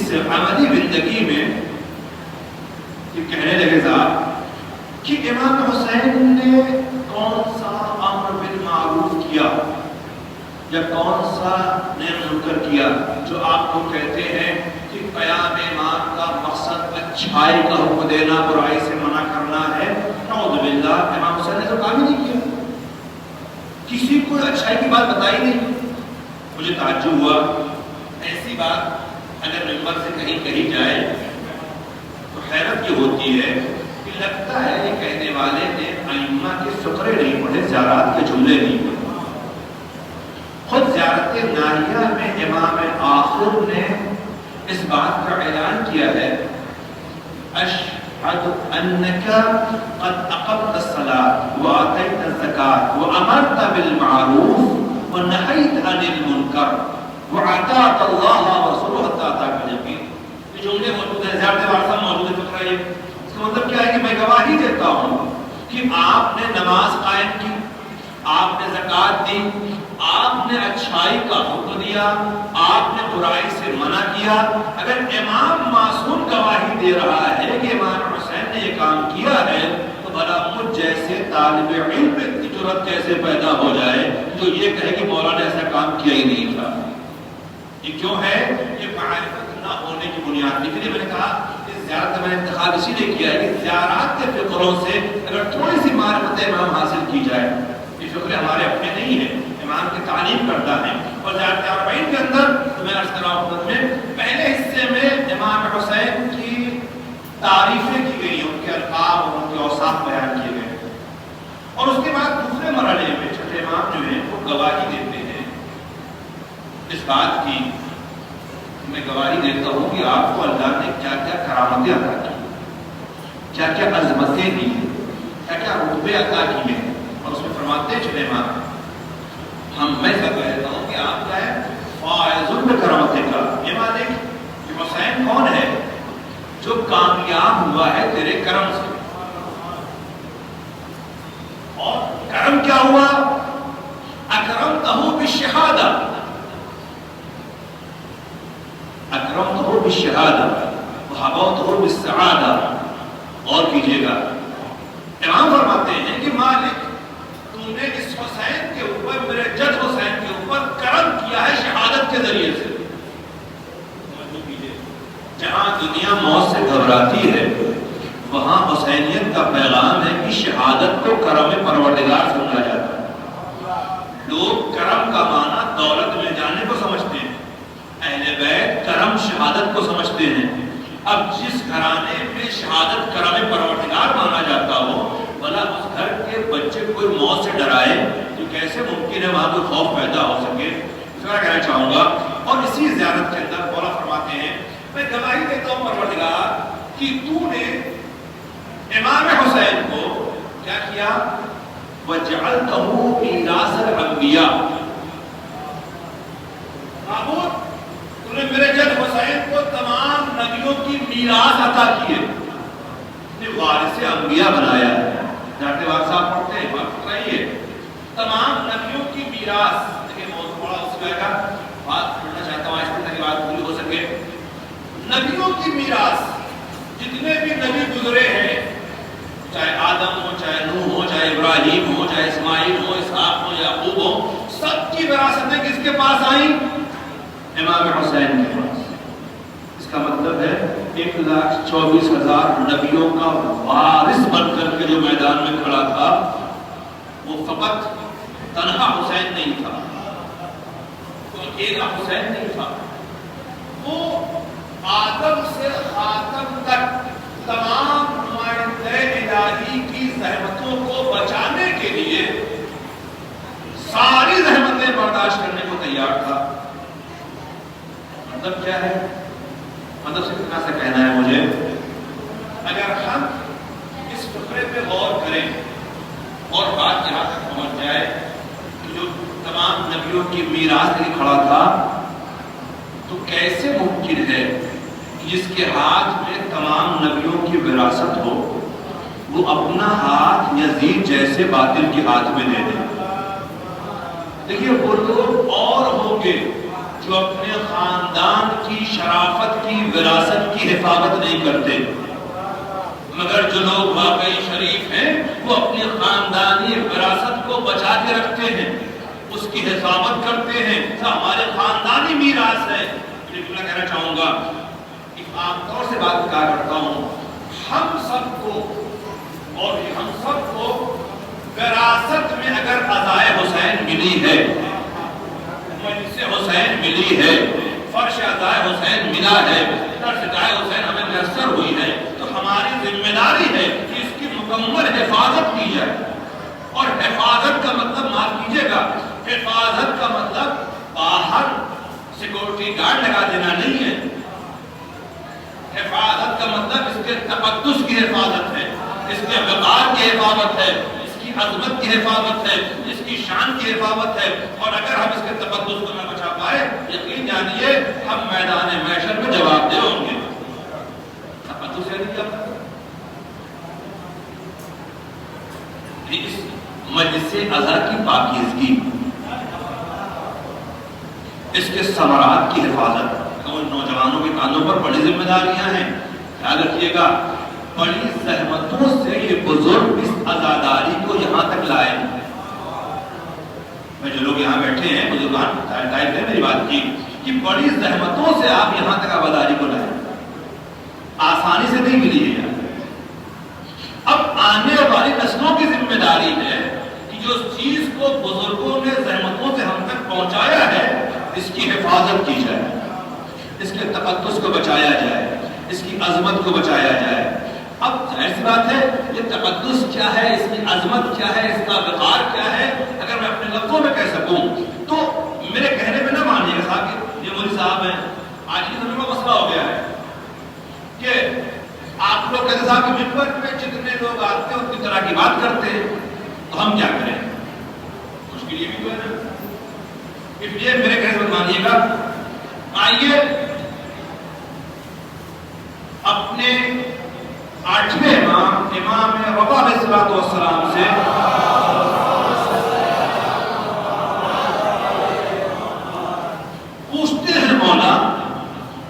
اس عملی زندگی میں یہ کہنے لگے صاحب کہ امام حسین نے کون سا امر بالمعروف کیا یا کون سا نہی منکر کیا جو آپ کو کہتے ہیں کہ قیام امام کا مقصد اچھائی کا حکم دینا برائی سے منع کرنا ہے؟ نعوذ باللہ، امام حسین نے تو کام ہی نہیں کیا، کسی کو اچھائی کی بات بتائی نہیں۔ مجھے تعجب ہوا، ایسی بات اگر ممبر سے کہیں کہی جائے تو حیرت یہ ہوتی ہے کہ لگتا ہے یہ کہنے والے نے ائمہ کے فقرے نہیں پڑھے، زیارات کے جملے نہیں پڑھے۔ خود زیارت ناہیہ میں امام آخر نے اس بات کا اعلان کیا ہے، اشہد انک قد اقمت الصلاۃ وآتیت الزکاۃ وامرت بالمعروف ونہیت عن المنکر وعطاءت اللہ ورسولہ حتی اتاک الیقین۔ یہ جملے موجود ہیں، زیارت وارثہ موجود ہے فقرہ۔ اس کا مطلب کیا ہے کہ میں گواہی دیتا ہوں کہ آپ نے نماز قائم کی، آپ نے زکوٰۃ دی، آپ نے اچھائی کا حکم دیا، آپ نے برائی سے منع کیا۔ اگر امام معصوم گواہی دے رہا ہے کہ امام حسین نے یہ کام کیا ہے تو بھلا مجھ جیسے طالب علم میں اتنی جرأت کیسے پیدا ہو جائے جو یہ کہے کہ مولانا نے ایسا کام کیا ہی نہیں تھا؟ یہ کیوں ہے؟ یہ معرفت نہ ہونے کی بنیاد۔ لیکن میں نے کہا اس زیارت کا میں نے انتخاب اسی لیے کیا ہے کہ زیارات کے فقروں سے اگر تھوڑی سی معرفت امام حاصل کی جائے، یہ فقرے ہمارے اپنے نہیں ہیں، امام کی تعلیم کرتا ہے۔ اور زیارت اربعین کے اندر میں عرض کر رہا ہوں میں پہلے حصے میں امام حسین کی تعریفیں کی گئی، ان کے القاب اور ان کے اوصاف بیان کیے گئے، اور اس کے بعد دوسرے مرحلے میں چھٹے امام جو ہیں وہ گواہی دیتے ہیں اس بات کی، میں گواہی دیتا ہوں کہ آپ کو اللہ نے کیا کیا کرامتیں عطا کی، کیا کیا عظمتیں دی، کیا کیا رتبے عطا کیے ہیں۔ اور اس میں فرماتے ہیں چھٹے امام، میں سب کہتا ہوں کہ آپ کیا ہے فائز بکرامت کا۔ یہ مالک کہ حسین کون ہے؟ جو کامیاب ہوا ہے تیرے کرم سے، اور کرم کیا ہوا؟ اکرمتہ بالشہادہ، اکرمتہ بالشہادہ وحبوتہ بالسعادہ۔ اور کیجئے گا، امام فرماتے ہیں کہ مالک تم نے اس حسین کے اوپر، میرے جد حسین کے اوپر کرم کیا ہے شہادت کے ذریعے سے۔ جہاں دنیا موت سے گھبراتی ہے وہاں حسینیت کا پیغام ہے کہ شہادت کو کرم پروردگار سمجھا جاتا ہے۔ لوگ کرم کا معنی دولت مل جانے کو سمجھتے ہیں، اہل بیت کرم شہادت کو سمجھتے ہیں۔ اب جس گھرانے میں شہادت کرم پروردگار مانا جاتا ہو، بھلا اس گھر کے بچے کوئی موت سے ڈرائے تو کیسے ممکن ہے وہاں کوئی خوف پیدا ہو سکے؟ اس کا کہنا چاہوں گا۔ اور اسی زیارت کے اندر مولا فرماتے ہیں، میں گواہی دیتا ہوں پروردگار کہ تو نے امام حسین کو کیا کیا؟ وَجَعَلْتَهُ مِيرَاثَ الْأَنْبِيَاءِ، معبود تو نے میرے جد حسین کو تمام نبیوں کی میراث عطا کی ہے، نے وارث انبیاء بنایا ہے۔ جاتے وقت صاحب پڑھتے ہیں، وقت رہیے تمام نبیوں کی میراث۔ دیکھیں موضوع بڑا اس میں آئے گا، بات پڑھنا چاہتا ہوں اس تاکہ بات پوری ہو سکے۔ نبیوں کی میراث، جتنے بھی نبی گزرے ہیں، چاہے آدم ہو، چاہے نوح ہو، چاہے ابراہیم ہو، چاہے اسماعیل ہو، اسحاق ہو، یعقوب ہو، سب کی وراثتیں کس کے پاس آئیں؟ امام حسین کے پاس۔ اس کا مطلب ہے 1,24,000 نبیوں کا وارث بن کر کے جو میدان میں کھڑا تھا وہ فقط تنہا حسین نہیں تھا، وہ اکیلا حسین نہیں تھا، وہ آدم سے خاتم تک تمام نمائندے الہی کی زحمتوں کو بچانے کے لیے ساری زحمتیں برداشت کرنے کو تیار تھا۔ مطلب کیا ہے؟ مطلب سے کہاں سے کہنا ہے مجھے، اگر ہم اس فقرے پہ غور کریں اور بات یہاں تک پہنچ جائے کہ جو تمام نبیوں کی میراث لے کھڑا تھا، تو کیسے ممکن ہے کہ جس کے ہاتھ میں تمام نبیوں کی وراثت ہو وہ اپنا ہاتھ یزید جیسے باطل کے ہاتھ میں دے دے؟ دیکھیے وہ لوگ اور ہوں گے جو اپنے خاندان کی شرافت کی وراثت کی حفاظت نہیں کرتے، مگر جو لوگ واقعی شریف ہیں وہ اپنی خاندانی وراثت کو بچا کے رکھتے ہیں، اس کی حفاظت کرتے ہیں۔ ہمارے خاندانی میراث ہے۔ میں کہنا چاہوں گا کہ عام طور سے بات کیا کرتا ہوں، ہم سب کو وراثت میں اگر عزائے حسین ملی ہے، مجلس حسین ملی ہے، فرش عزائے حسین ملا ہے، درسگاہ حسین ہمیں میسر ہوئی ہے، تو ہماری ذمہ داری ہے کہ اس کی مکمل حفاظت کی جائے۔ اور حفاظت کا مطلب معاف کیجیے گا، حفاظت کا مطلب باہر سیکورٹی گارڈ لگا دینا نہیں ہے۔ حفاظت کا مطلب اس کے تقدس کی حفاظت ہے، اس کے وقار کی حفاظت ہے، اس کی عظمت کی حفاظت ہے، اس کی شان کی حفاظت ہے۔ اور اگر ہم اس کے تقدس کو نہ بچا پائے، یقین جانیے ہم میدان محشر میں جواب دہ ہوں گے۔ تقدس یعنی کیا؟ اس مجلس عزا کی پاکیزگی، اس کے ثمرات کی حفاظت، نوجوانوں کے کانوں پر بڑی ذمہ داریاں ہیں۔ یاد رکھیے گا، بڑی زحمتوں سے یہ بزرگ اس عزاداری کو یہاں تک لائے۔ میں جو لوگ یہاں بیٹھے ہیں بزرگان ٹائپ ہے میری بات کی کہ بڑی زحمتوں سے آپ یہاں تک عزاداری کو لائے، آسانی سے نہیں ملی ہے۔ اب آنے والی نسلوں کی ذمہ داری ہے کہ جو چیز کو بزرگوں نے زحمتوں سے ہم تک پہنچایا ہے اس کی حفاظت کی جائے، اس کے تقدس کو بچایا جائے، اس کی عظمت کو بچایا جائے۔ اب ظاہر سی بات ہے یہ تقدس کیا ہے، اس کی عظمت کیا ہے، اس کا وقار کیا ہے، اگر میں اپنے لفظوں میں کہہ سکوں تو میرے کہنے میں نہ مانیے گا صاحب کہ یہ مولوی صاحب ہیں، آج کی دنیا میں مسئلہ ہو گیا ہے کہ آپ لوگ کہتے صاحب کہ ممبر پہ جتنے لوگ آتے ہیں اتنی طرح کی بات کرتے ہیں، تو ہم کیا کریں؟ مشکل یہ بھی تو ہے نا۔ اس لیے میرے کہنے میں مانیے گا، آئیے اپنے 8ویں امام رضا علیہ السلام سے پوچھتے ہیں، مولا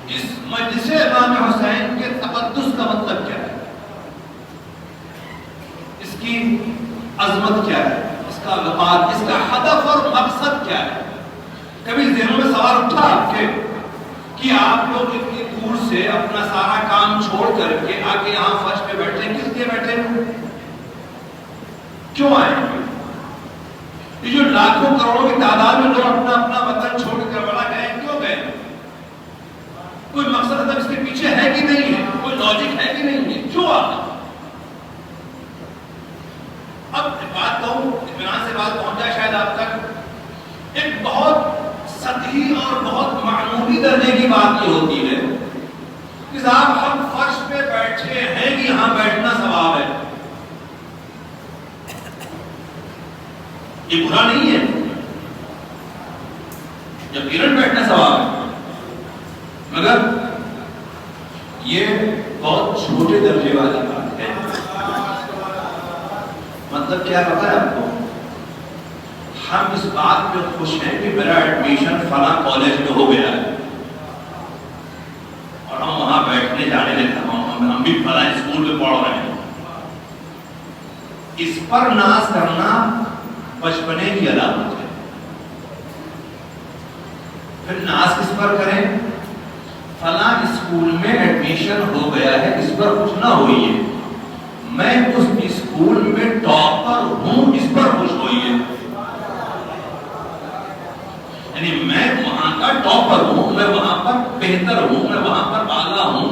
اس مجلس امام حسین کے تقدس کا مطلب کیا ہے، اس کی عظمت کیا ہے، اس کا وقار، اس کا ہدف اور مقصد کیا ہے؟ کبھی ذہنوں میں سوال اٹھا آپ کے کہ آپ لوگ اتنی دور سے اپنا سارا کام چھوڑ کر کے آگے یہاں فرش پہ بیٹھے، کس لیے بیٹھے ہیں؟ کیوں آئے؟ یہ جو لاکھوں کروڑوں کی تعداد میں لوگ اپنا اپنا وطن چھوڑ کر بڑا گئے، کیوں گئے؟ کوئی مقصد اس کے پیچھے ہے کہ نہیں ہے؟ کوئی لاجک ہے کہ نہیں ہے؟ کیوں آنا؟ اب بات کہوں، اطمینان سے بات پہنچ جائے شاید آپ تک، ایک بہت سطحی اور بہت معمولی درجے کی بات یہ ہوتی ہے کہ صاحب ہم فرش پہ بیٹھے ہیں کہ یہاں بیٹھنا ثواب ہے، یہ برا نہیں ہے، یقیناً بیٹھنا ثواب ہے، مگر یہ بہت چھوٹے درجے والی بات ہے۔ مطلب کیا پتا ہے آپ کو؟ ہم اس بات پہ خوش ہیں کہ میرا ایڈمیشن فلاں کالج میں ہو گیا ہے اور ہم وہاں بیٹھنے جانے دیتا ہوں، ہم بھی فلاں اسکول میں پڑھ رہے ہیں۔ اس پر ناز کرنا بچپنے کی علامت ہے۔ پھر ناز کس پر کریں؟ فلاں اسکول میں ایڈمیشن ہو گیا ہے، اس پر خوش نہ ہوئیے، میں اس اسکول میں ٹاپر ہوں، اس پر خوش ہوئیے۔ یعنی میں وہاں کا ٹاپر ہوں، میں وہاں پر بہتر ہوں، میں وہاں پر اعلیٰ ہوں،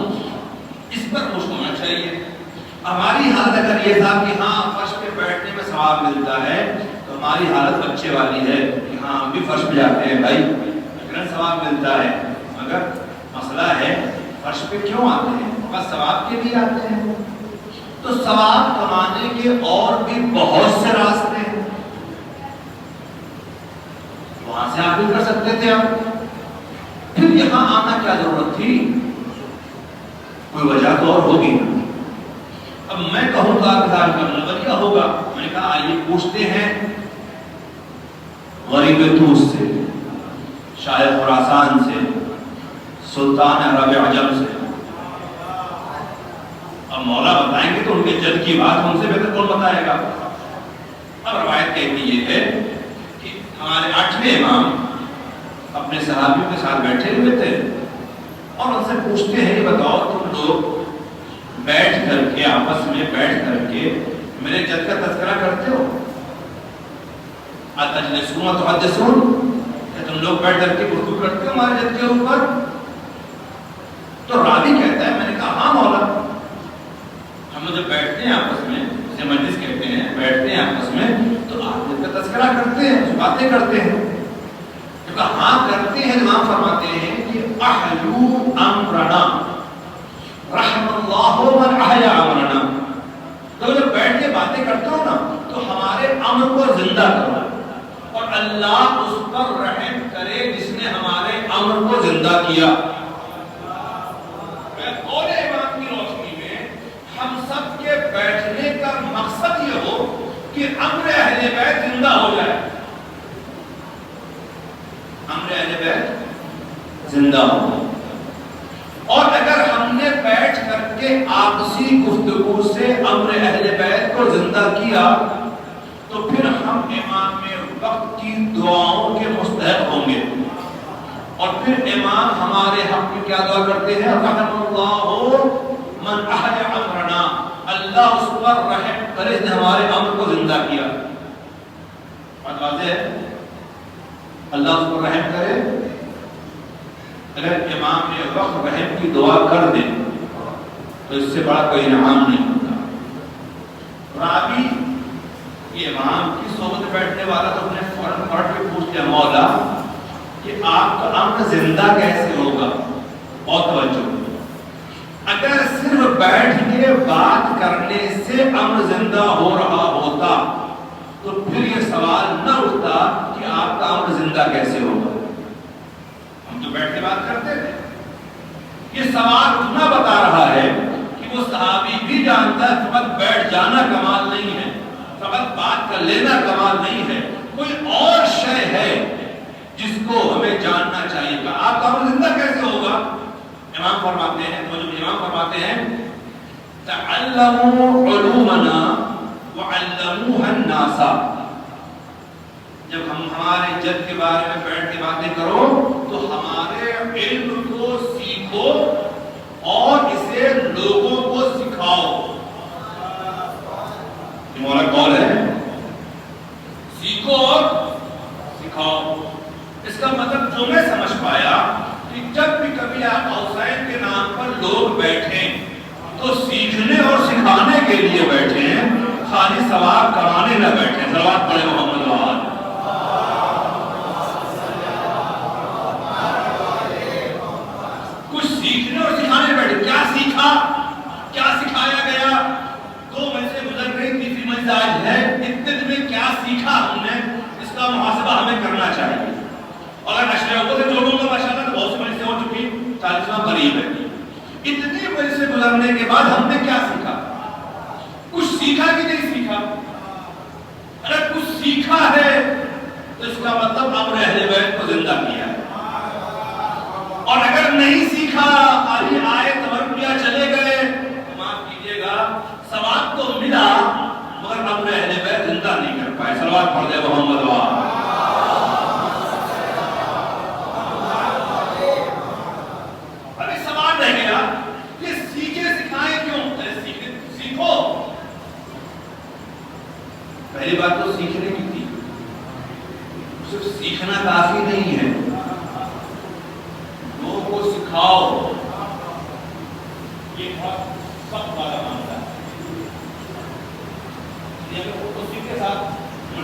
اس پر خوش ہونا چاہیے۔ ہماری حالت اگر یہ تھا کہ ہاں فرش پہ بیٹھنے میں ثواب ملتا ہے تو ہماری حالت بچے والی ہے کہ ہاں ہم بھی فرش پہ جاتے ہیں بھائی، اگر ثواب ملتا ہے، مگر مسئلہ ہے فرش پہ کیوں آتے ہیں؟ بس ثواب کے لیے آتے ہیں؟ تو ثواب کمانے کے اور بھی بہت سے راستے ہیں، وہاں سے آپ بھی کر سکتے تھے۔ آپ پھر یہاں آنا کیا ضرورت تھی؟ کوئی وجہ تو اور ہوگی نا۔ اب میں کہوں گا کہ صاحب کا نظریہ ہوگا، میں نے کہا آئیے پوچھتے ہیں غریب توس سے، شاہ خراسان سے، سلطان عرب عجم سے. اب مولا بتائیں گے تو ان کے جد کی بات ان سے بہتر کون بتائے گا؟ اب روایت کہتی یہ ہے کہ ہمارے 8ویں امام اپنے صحابیوں کے ساتھ بیٹھے ہوئے تھے اور ان سے پوچھتے ہیں یہ بتاؤ تم لوگ بیٹھ کر کے آپس میں بیٹھ کر کے میرے جد کا تذکرہ کرتے ہو؟ اتجلسون وتحدثون، کہ تم لوگ بیٹھ کر کے گفتگو کرتے ہو ہمارے جد کے اوپر؟ تو راوی کہتا ہے میں نے کہا ہاں مولا، ہم جب بیٹھتے ہیں آپس میں، اسے مجلس کہتے ہیں، بیٹھتے ہیں آپس میں تو آپ جد کا تذکرہ کرتے ہیں، باتیں کرتے ہیں. تو کہا ہاں کرتے ہیں. امام فرماتے ہیں کہ احیو امرنا رحم اللہ من احیا امرنا، تو جب بیٹھ کے باتیں کرتے ہو نا تو ہمارے امر کو زندہ کرو اور اللہ اس پر رحم کرے جس نے ہمارے امر کو زندہ کیا. قول امام کی روشنی میں ہم سب کے بیٹھنے کا مقصد یہ ہو کہ امر اہل بیت زندہ ہو جائے، امر اہل بیت زندہ ہو. اور اگر ہم نے بیٹھ کر کے آپسی گفتگو سے امر اہل بیت کو زندہ کیا تو پھر ہم امام وقت کی دعاؤں کے مستحق ہوں گے. اور پھر امام ہمارے حق میں کیا دعا کرتے ہیں؟ رحم اللہ من احیا امرنا، اللہ اس پر رحم کرے جس نے ہمارے امر کو زندہ کیا. بات واضح ہے؟ اللہ اس پر رحم کرے. اگر امام وقت رحم کی دعا کر دے تو اس سے بڑا کوئی انعام نہیں ہوتا. راوی یہ امام کی صحبت میں بیٹھنے والا تو اپنے فوراً پلٹ کے پوچھتے ہیں مولا کہ آپ کا امر زندہ کیسے ہوگا؟ اور توجہ، اگر صرف بیٹھ کے بات کرنے سے امر زندہ ہو رہا ہوتا تو پھر یہ سوال نہ اٹھتا کہ آپ کا امر زندہ کیسے ہوگا. ہم تو بیٹھ کے بات کرتے تھے. یہ سوال اٹھنا بتا رہا ہے کہ وہ صحابی بھی جانتا ہے فقط بیٹھ جانا کمال نہیں ہے، فقط بات کر لینا کمال نہیں ہے، کوئی اور شے ہے جس کو ہمیں جاننا چاہیے. کہ آپ کا امر زندہ کیسے ہوگا؟ امام فرماتے ہیں تعلموا علومنا وعلموها الناس. جب ہم ہمارے جد کے بارے میں بیٹھ کے باتیں کرو تو ہمارے علم کو سیکھو اور اسے لوگوں کو سکھاؤ. یہ مولا قول ہے، سیکھو اور سکھاؤ. اس کا مطلب جو میں سمجھ پایا کہ جب بھی کبھی آپ حسین کے نام پر لوگ بیٹھیں تو سیکھنے اور سکھانے کے لیے بیٹھیں، خالی ثواب کمانے نہ بیٹھیں. صلوات پڑھیں محمد وآل. کچھ سیکھنے اور سکھانے بیٹھے. کیا سیکھا، کیا سکھایا گیا؟ 2 مجلسیں گزر گئی، تیسری مجلس آج ہے. اتنے دن میں کیا سیکھا ہم نے، اس کا محاسبہ ہمیں کرنا چاہیے. اور اگر اشرافوں سے جوڑوں گا ماشاءاللہ تو بہت سی مجلسیں ہو چکی، 40واں قریب ہے. اتنی مجلسیں گزرنے کے بعد ہم نے کیا سیکھا؟ کچھ سیکھا کہ نہیں سیکھا؟ اگر کچھ سیکھا ہے تو اس کا مطلب امر اہل بیت کو زندہ کیا ہے. اور اگر نہیں سیکھا، خالی آئے تبر کیا چلے گئے، معاف کیجیے گا ثواب تو ملا مگر امر اہل بیت زندہ نہیں کر پائے. صلوات پڑھ دے محمد وآل. پہلی بات تو سیکھنے کی تھی. صرف سیکھنا کافی نہیں ہے، لوگوں کو سکھاؤ. یہ بہت سخت والا معاملہ ہے. اسی کے ساتھ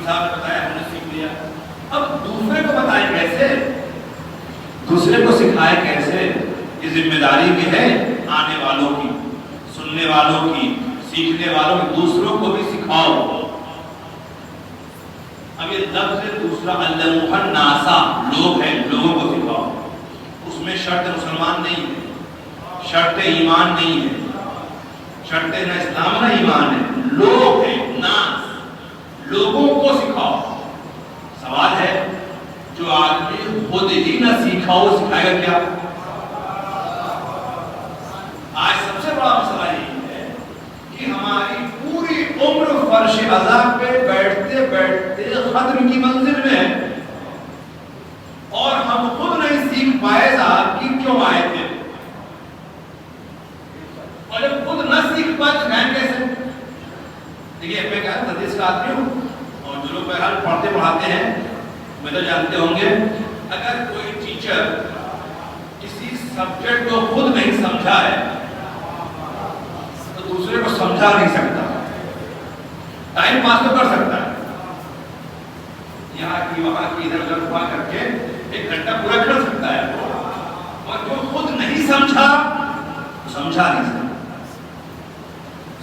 صاحب نے بتایا، ہم نے سیکھ لیا. اب دوسرے کو بتائیں کیسے، دوسرے کو سکھائے کیسے؟ یہ ذمہ داری بھی ہے آنے والوں کی، سننے والوں کی، سیکھنے والوں کی. دوسروں کو بھی سکھاؤ. اب یہ لفظ دوسرا علموها الناس، لوگ ہیں، لوگوں کو سکھاؤ. اس میں شرط مسلمان نہیں ہے، شرط ایمان نہیں ہے، شرط نہ اسلام نہ ایمان ہے. لوگ ہیں، ناس، لوگوں کو سکھاؤ. سوال ہے جو آدمی خود ہی نہ سیکھا ہو سکھائے گا کیا؟ آج سب سے بڑا مسئلہ یہ ہے کہ ہماری پوری عمر فرش عذاب پہ بیٹھتے بیٹھتے ختم کی منزل میں ہے، اور ہم خود نہیں سیکھ پائے صاحب کہ کیوں آئے تھے، اور جب خود نہ سیکھ پائے تو کہیں کیسے؟ دیکھیے میں کہا حدیث کا آدمی ہوں، اور جو لوگ بہرحال پڑھتے پڑھاتے ہیں میں تو جانتے ہوں گے، اگر کوئی ٹیچر کسی سبجیکٹ کو خود نہیں سمجھا ہے تو دوسرے کو سمجھا نہیں سکتا، ٹائم پاس تو کر سکتا ہے، یہاں کی وہاں کی ادھر ادھر ہوا کر کے 1 گھنٹہ پورا کر سکتا ہے، اور جو خود نہیں سمجھا سمجھا نہیں سکتا،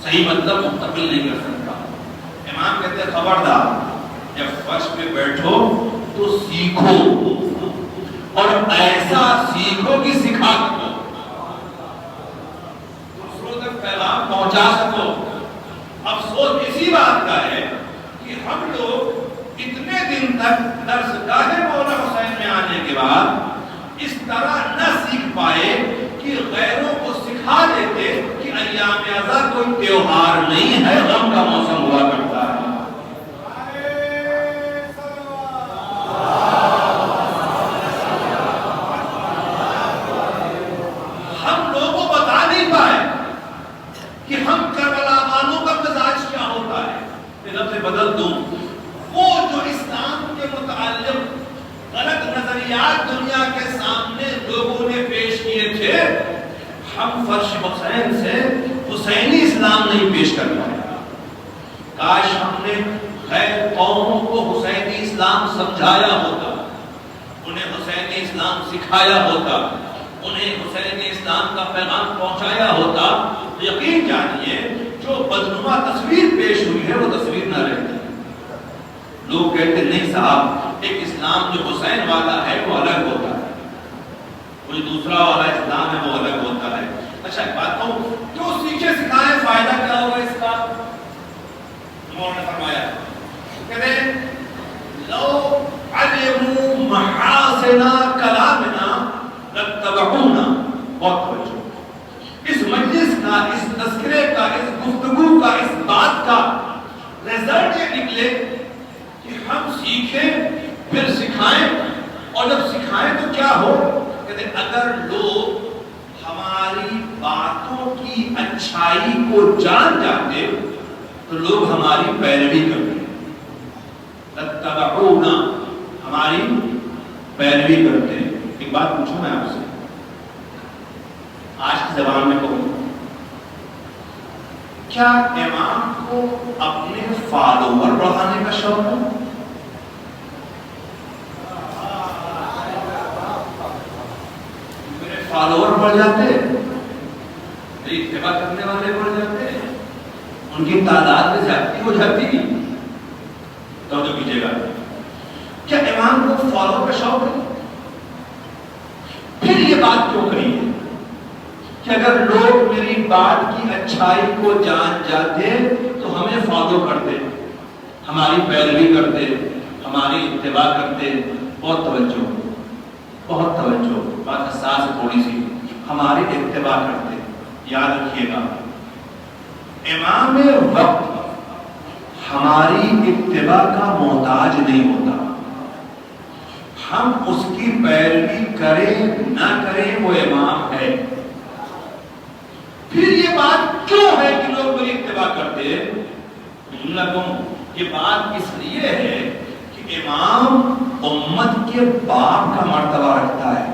صحیح مطلب منتقل نہیں کر سکتا۔ امام کہتے ہیں خبردار جب فرش پہ بیٹھو تو سیکھو، اور ایسا سیکھو کہ سکھا سکو، دوسروں تک پیغام پہنچا سکو۔ افسوس اسی بات کا ہے کہ ہم لوگ اتنے دن تک درس گاہ مولا حسین میں آنے کے بعد اس طرح نہ سیکھ پائے کہ غیروں کو سکھا دیتے کہ ایام عزا کوئی تیوہار نہیں ہے، غم کا موسم ہوا کرتا ہے۔ ہم لوگوں کو بتا نہیں پائے کہ ہم کربلا والوں کا مزاج کیا ہوتا ہے۔ میں لفظ بدل دوں، وہ جو اسلام کے متعلق غلط نظریات دنیا کے سامنے لوگوں نے پیش کیے تھے، ہم فرش حسین سے حسینی اسلام نہیں پیش کر پائے۔ کاش ہم نے غیر قوموں کو حسینی اسلام سمجھایا ہوتا، انہیں حسینی اسلام سکھایا ہوتا، انہیں حسینی اسلام کا پیغام پہنچایا ہوتا، تو یقین جانیے جو بدنما تصویر پیش ہوئی ہے وہ تصویر نہ رہتی۔ لوگ کہتے نہیں صاحب ایک اسلام جو حسین والا ہے وہ الگ ہوتا ہے، کوئی دوسرا والا اسلام ہے وہ الگ ہوتا ہے۔ اچھا ایک بات کہوں، جو سیکھے سکھائے فائدہ کیا ہوگا اس کا؟ انہوں نے فرمایا کہتے ہیں لو علموا محاسن کلامنا لاتبعونا، بہت توجہ، اس مجلس کا، اس تذکرے کا، اس گفتگو کا، اس بات کا رزلٹ یہ نکلے کہ ہم سیکھیں پھر سکھائیں، اور جب سکھائیں تو کیا ہو؟ کہتے ہیں اگر لوگ ہماری باتوں کی اچھائی کو جان جاتے تو لوگ ہماری پیروی کرتے، لاتبعونا، ہماری پیروی کرتے۔ ایک بات پوچھوں میں آپ سے، آج کی زبان میں کہوں، کیا امام کو اپنے فالوور بڑھانے کا شوق ہے؟ میرے فالوور بڑھ جاتے، میری اتباع کرنے والے بڑھ جاتے، ان کی تعداد میں زیادتی ہو جاتی، تو کیجیے گا، کیا امام کو فالوور کا شوق ہے؟ پھر یہ بات کیوں کہی ہے کہ اگر لوگ میری بات کی اچھائی کو جان جاتے تو ہمیں فالو کرتے، ہماری پیروی کرتے، ہماری اتباع کرتے۔ بہت توجہ، بہت توجہ، بات حساس ہے تھوڑی سی، ہماری اتباع کرتے۔ یاد رکھیے گا امام وقت ہماری اتباع کا محتاج نہیں ہوتا، ہم اس کی پیروی کریں نہ کریں وہ امام ہے۔ پھر یہ بات کیوں ہے کہ لوگ میری اتباع کرتے ہیں؟ یہ بات اس لیے ہے کہ امام امت کے باپ کا مرتبہ رکھتا ہے،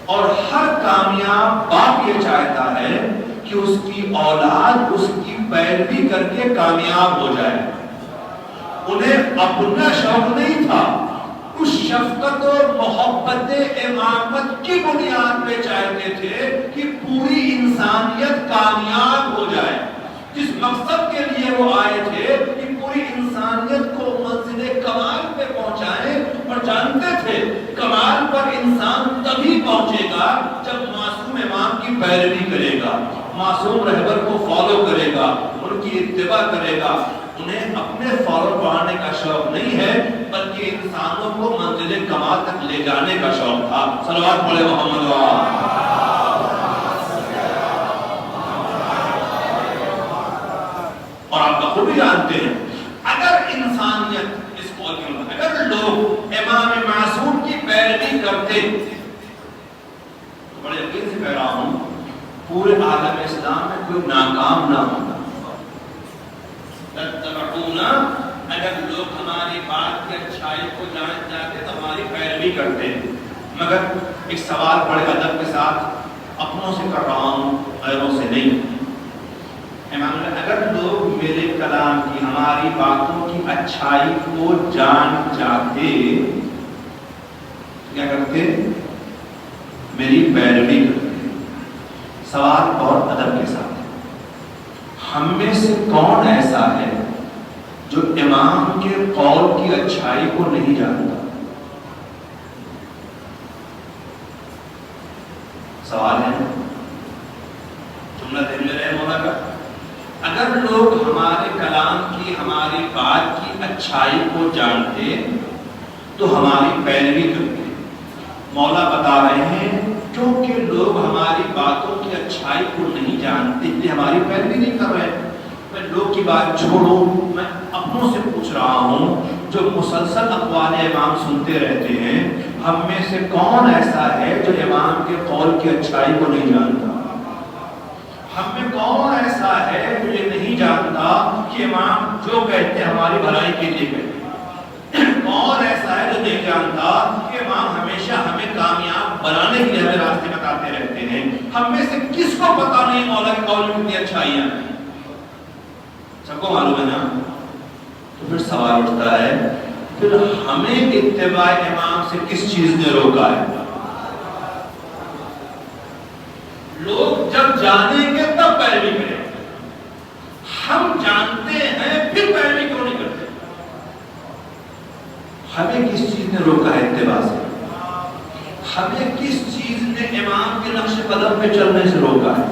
اور ہر کامیاب باپ یہ چاہتا ہے کہ اس کی اولاد اس کی پیروی کر کے کامیاب ہو جائے۔ انہیں اپنا شوق نہیں تھا، اس شفقت اور محبت امامت کی بنیاد پہ چاہتے تھے کہ پوری انسانیت کامیاب ہو جائے۔ جس مقصد کے لیے وہ آئے تھے کہ پوری انسانیت کو منزل کمال پہ پہنچائیں، اور جانتے تھے کمال پر انسان تبھی پہنچے گا جب معصوم امام کی پیروی کرے گا، معصوم رہبر کو فالو کرے گا، ان کی اتباع کرے گا۔ انہیں اپنے فالو بڑھانے کا شوق نہیں ہے بلکہ انسانوں کو منزل کمال تک لے جانے کا شوق تھا. صلوات پڑھے محمد اور آپ بخوبی جانتے ہیں اگر انسانیت اس قول کے مطابق اگر لوگ امام معصوم کی پیروی کرتے تو بڑے یقین سے کہہ رہا ہوں پورے عالم اسلام میں کوئی ناکام نہ ہوتا. اگر لوگ ہماری بات کی اچھائی کو جان جاتے تو ہماری پیروی کرتے. مگر ایک سوال بڑے ادب کے ساتھ اپنوں سے کر رہا ہوں غیروں سے نہیں. اگر لوگ میرے کلام کی ہماری باتوں کی اچھائی کو جان جاتے کیا کرتے؟ میری پیروی کرتے. سوال اور ادب کے ساتھ ہم میں سے کون ایسا ہے جو امام کے قول کی اچھائی کو نہیں جانتا؟ سوال ہے جملہ دل میں رہے مولا کا. اگر لوگ ہمارے کلام کی ہماری بات کی اچھائی کو جانتے تو ہماری پیروی کرتے. مولا بتا رہے ہیں کیونکہ لوگ ہماری باتوں کی اچھائی کو نہیں جانتے اس لیے ہماری پیروی نہیں کر رہے. میں لوگ کی بات چھوڑوں میں اپنوں سے پوچھ رہا ہوں جو مسلسل اقوال امام سنتے رہتے ہیں ہم میں سے کون ایسا ہے جو امام کے قول کی اچھائی کو نہیں جانتا؟ ہم میں کون ایسا ہے جو یہ نہیں جانتا کہ امام جو کہتے ہیں ہماری بھلائی کے لیے کہتے ہیں؟ کون ایسا ہے جو نہیں جانتا کہ امام ہمیشہ ہمیں کامیاب بنانے کے لیے ہمیں راستے بتاتے رہتے ہیں؟ ہم میں سے کس کو پتا نہیں مولا کے قول میں کتنی اچھائیاں ہیں؟ سب کو معلوم ہے نا. تو پھر سوال اٹھتا ہے پھر ہمیں اتباع امام سے کس چیز نے روکا ہے؟ لوگ جب جانیں گے تب پیروی کریں. ہم جانتے ہیں پھر پیروی کیوں نہیں کرتے؟ ہمیں کس چیز نے روکا ہے اتباع سے؟ ہمیں کس چیز نے امام کے نقش قدم پہ چلنے سے روکا ہے؟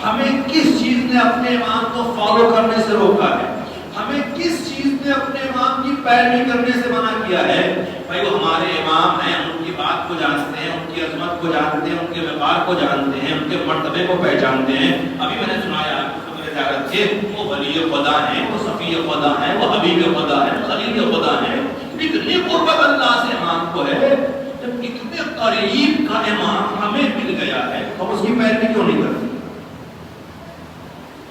ہمیں کس چیز نے اپنے امام کو فالو کرنے سے روکا ہے؟ ہمیں کس چیز نے اپنے امام کی پیروی کرنے سے منع کیا ہے؟ بھائی وہ ہمارے امام ہیں, ان کی بات کو جانتے ہیں, ان کی عظمت کو جانتے ہیں, ان کے وقار کو جانتے ہیں, ان کے مرتبے کو پہچانتے ہیں. ابھی میں نے سنایا وہ ولی خدا ہیں, وہ صفی خدا ہیں, وہ حبیب خدا ہیں, خلیل خدا ہیں. اتنی قربت اللہ سے امام کو ہے, جب اتنے قریب کا امام ہمیں مل گیا ہے تو اس کی پیروی کیوں نہیں کرتے؟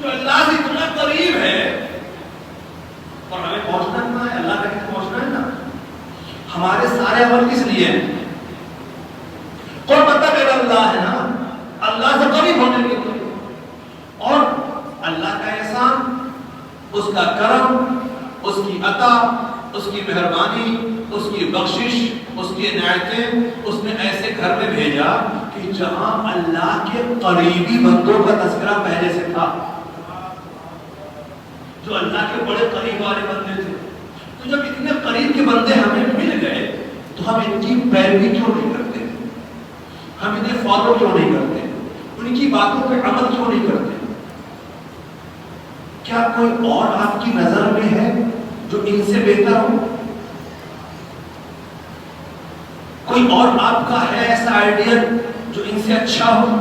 جو اللہ سے اتنا قریب ہے اور ہمیں پہنچنا کہاں ہے؟ اللہ تک پہنچنا ہے نا. ہمارے سارے عمل کس لیے ہیں؟ قربت اللہ ہے نا, اللہ سے قریب ہونے کے لیے. اور اللہ کا احسان, اس کا کرم, اس کی عطا, اس کی مہربانی, اس کی بخشش, اس کی عنایتیں اس نے ایسے گھر میں بھیجا کہ جہاں اللہ کے قریبی بندوں کا تذکرہ پہلے سے تھا, جو اللہ کے بڑے قریب والے بندے تھے. تو جب اتنے قریب کے بندے ہمیں مل گئے تو ہم ان کی پیروی کیوں نہیں کرتے؟ ہم انہیں فالو کیوں نہیں کرتے؟ ان کی باتوں پہ عمل کیوں نہیں کرتے؟ کیا کوئی اور آپ کی نظر میں ہے جو ان سے بہتر ہو؟ کوئی اور آپ کا ہے ایسا آئیڈیل جو ان سے اچھا ہو؟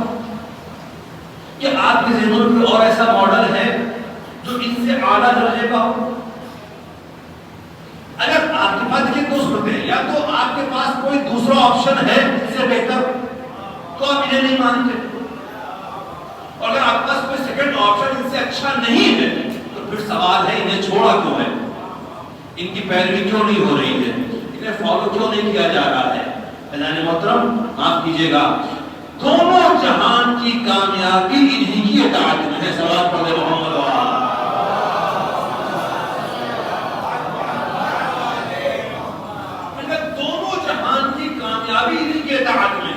یا آپ کے ذہنوں میں اور ایسا ماڈل ہے جو ان سے اعلیٰ درجے کا ہو؟ اگر آپ کے پاس یہ دو صورتیں ہیں, یا تو آپ کے پاس کوئی دوسرا آپشن ہے اس سے بہتر تو آپ انہیں نہیں مانتے, اور اگر آپ کے پاس کوئی سیکنڈ آپشن ان سے اچھا نہیں ہے تو پھر سوال ہے انہیں چھوڑا کیوں ہے, ان کی پیروی کیوں نہیں ہو رہی ہے, انہیں فالو کیوں نہیں کیا جا رہا ہے. اذان محترم معاف کیجیے گا, دونوں جہان کی کامیابی انہی کی اطاعت میں ہے. صلوات پڑھے محمد کے اطاعت میں.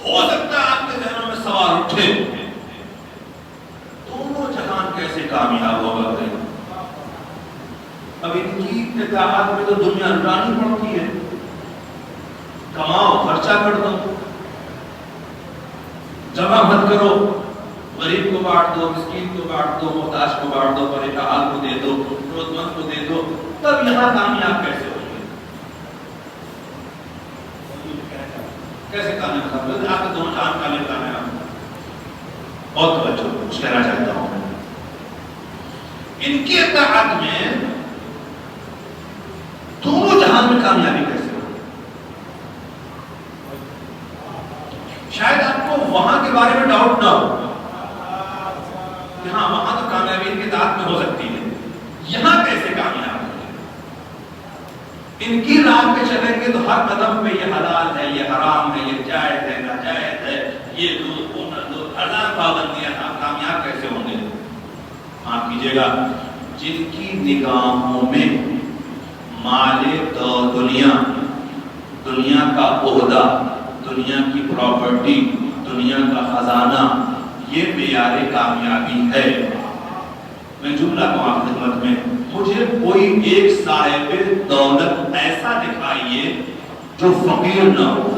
ہو سکتا ہے آپ کے ذہنوں میں سوال اٹھے دونوں جہان کیسے کامیاب ہوگا؟ اب ان کی اطاعت میں تو دنیا لٹانی پڑتی ہے, کماؤ خرچہ کر دو, جمع مت کرو, غریب کو بانٹ دو، مسکین کو بانٹ دو، محتاج کو بانٹ دو، پریشان کو دے دو، ضرورت مند کو دے دو، تب یہاں کامیاب کیسے ہوں گے؟ کیسے کامیاب ہوگا؟ آپ کے دونوں جہان کامیاب کامیاب بہت توجہ کچھ کہنا چاہتا ہوں میں. ان کی اطاعت میں دونوں جہان میں کامیابی کیسے ہو؟ شاید آپ کو وہاں کے بارے میں ڈاؤٹ نہ ہو کہ ہاں وہاں تو کامیابی ان کی اطاعت میں ہو سکتی ہے، یہاں کیسے کامیاب ہو؟ ان کی راہ پہ چلیں گے تو ہر قدم پہ یہ حلال ہے، یہ حرام ہے، یہ جائز ہے، ناجائز ہے، یہ دو ہزار پابندیاں، آپ کامیاب کیسے ہوں گے؟ معاف کیجیے گا، جن کی نگاہوں میں مال دنیا، دنیا کا عہدہ، دنیا کی پراپرٹی، دنیا کا خزانہ، یہ معیار کامیابی ہے. میں جملہ کو آپ خدمت میں، مجھے کوئی ایک صاحب دولت ایسا دکھائیے جو فقیر نہ ہو.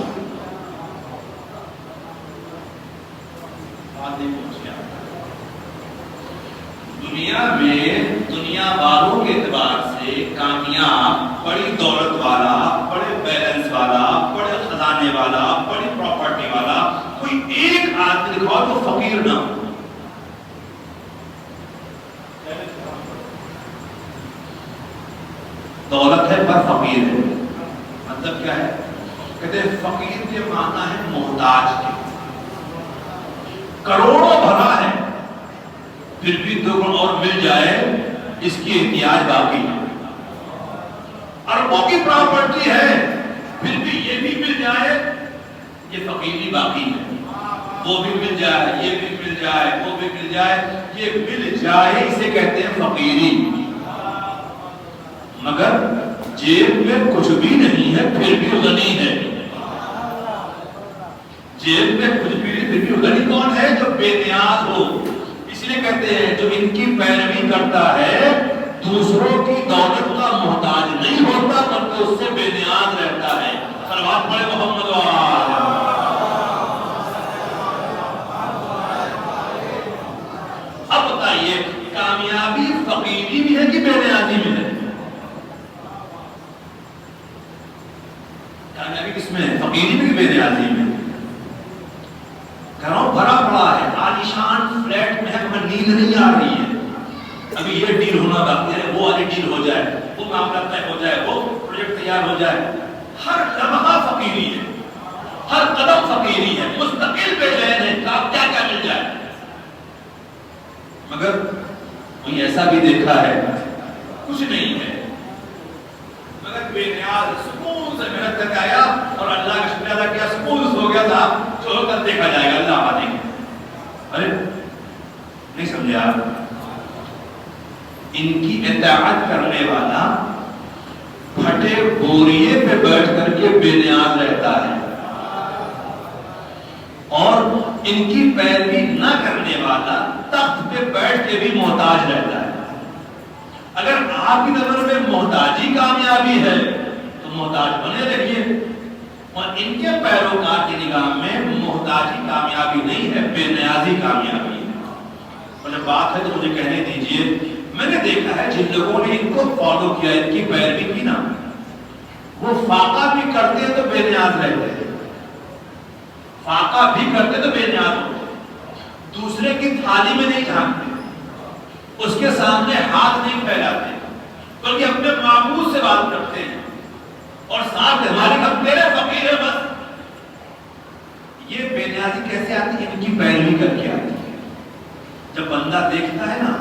دنیا میں دنیا والوں کے اعتبار سے کامیاب، بڑی دولت والا، بڑے بیلنس والا، بڑے خزانے والا، بڑی پراپرٹی والا کوئی ایک آدمی دکھاؤ جو فقیر نہ ہو. دولت ہے پر فقیر ہے، مطلب کیا ہے؟ کہتے ہیں فقیر کے معنی ہے محتاج کے. کروڑوں بھرا ہے پھر بھی دو گن اور مل جائے اس کی احتیاج باقی ہے. اربوں کی پراپرٹی ہے پھر بھی یہ بھی مل جائے، یہ فقیری باقی ہے. وہ بھی مل جائے، یہ بھی مل جائے، وہ بھی مل جائے، یہ مل جائے، اسے کہتے ہیں فقیری. مگر جیب میں کچھ بھی نہیں ہے پھر بھی غنی ہے. جیب میں کچھ بھی نہیں پھر بھی غنی کون ہے؟ جو بے نیاز ہو. اس لیے کہتے ہیں جو ان کی پیروی کرتا ہے دوسروں کی دولت کا محتاج نہیں ہوتا بلکہ اس سے بے نیاز رہتا ہے. صلوات پڑھے محمد وآلہ. اب بتائیے کامیابی فقیری بھی ہے کہ بے نیازی میں ہے؟ کامیابی کس میں ہے؟ فقیری میں کہ بے نیازی میں؟ گھروں بھرا پڑا ہے، عالیشان فلیٹ میں ہے، ہمیں نیند نہیں آ رہی ہے، ابھی یہ ڈیل ہونا باقی ہے، وہ والی ڈیل ہو جائے، وہ معاملہ طے ہو جائے، وہ پروجیکٹ تیار ہو جائے. ہر لمحہ فقیری ہے، ہر قدم فقیری ہے، مستقل بے چین ہے، آپ کیا کیا مل جائے. مگر کوئی ایسا بھی دیکھا ہے کچھ نہیں ہے مگر بے نیاز، سکون سے محنت کر کے آیا اور اللہ کا شکر ادا کیا، سکون ہو گیا تھا، جو کر دیکھا جائے گا، اللہ آنے گے. ارے نہیں سمجھے آپ؟ ان کی اطاعت کرنے والا پھٹے بوریے پہ بیٹھ کر کے بے نیاز رہتا ہے اور ان کی پیروی نہ کرنے والا تخت پہ بیٹھ کے بھی محتاج رہتا ہے. اگر آپ کی نظر میں محتاجی کامیابی ہے تو محتاج بنے رہیے، اور ان کے پیروکار کی نگاہ میں محتاجی کامیابی نہیں ہے، بے نیازی کامیابی ہے. اور جب بات ہے تو مجھے کہنے دیجئے، میں نے دیکھا ہے جن لوگوں نے ان کو فالو کیا، ان کی پیروی کی نا، وہ فاقہ بھی کرتے تو بے نیاز رہتے ہیں، فاقہ بھی کرتے تو بے نیاز ہوتے، دوسرے کی تھالی میں نہیں جھانکتے، اس کے سامنے ہاتھ نہیں پھیلاتے، بلکہ اپنے معبود سے بات کرتے ہیں اور ساتھ ہماری ہم تیرے فقیر ہے بس. یہ بے نیازی کیسے آتی ہے؟ ان کی پیروی کر کے آتی ہے. جب بندہ دیکھتا ہے نا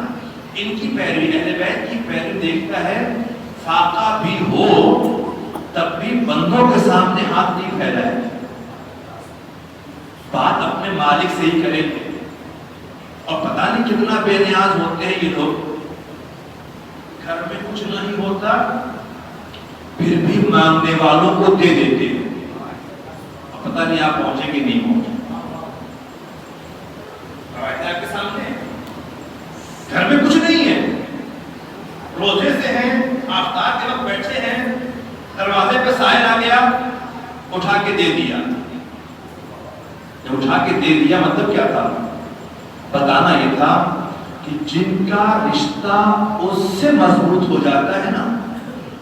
ان کی پیروی، اہل بیت کی پیروی دیکھتا ہے، فاقہ بھی ہو تب بھی بندوں کے سامنے ہاتھ نہیں پھیلائے، بات اپنے مالک سے ہی کریں گے. اور پتہ نہیں کتنا بے نیاز ہوتے ہیں یہ لوگ، گھر میں کچھ نہیں ہوتا پھر بھی مانگنے والوں کو دے دیتے ہیں. اور پتہ نہیں آپ پہنچیں گے نہیں پہنچیں آپ کے سامنے. گھر میں کچھ نہیں ہے، روزے سے ہیں، آفتاب کے وقت بیٹھے ہیں، دروازے پہ سائل آ گیا، اٹھا کے دے دیا. جب اٹھا کے دے دیا مطلب کیا تھا؟ بتانا یہ تھا کہ جن کا رشتہ اس سے مضبوط ہو جاتا ہے نا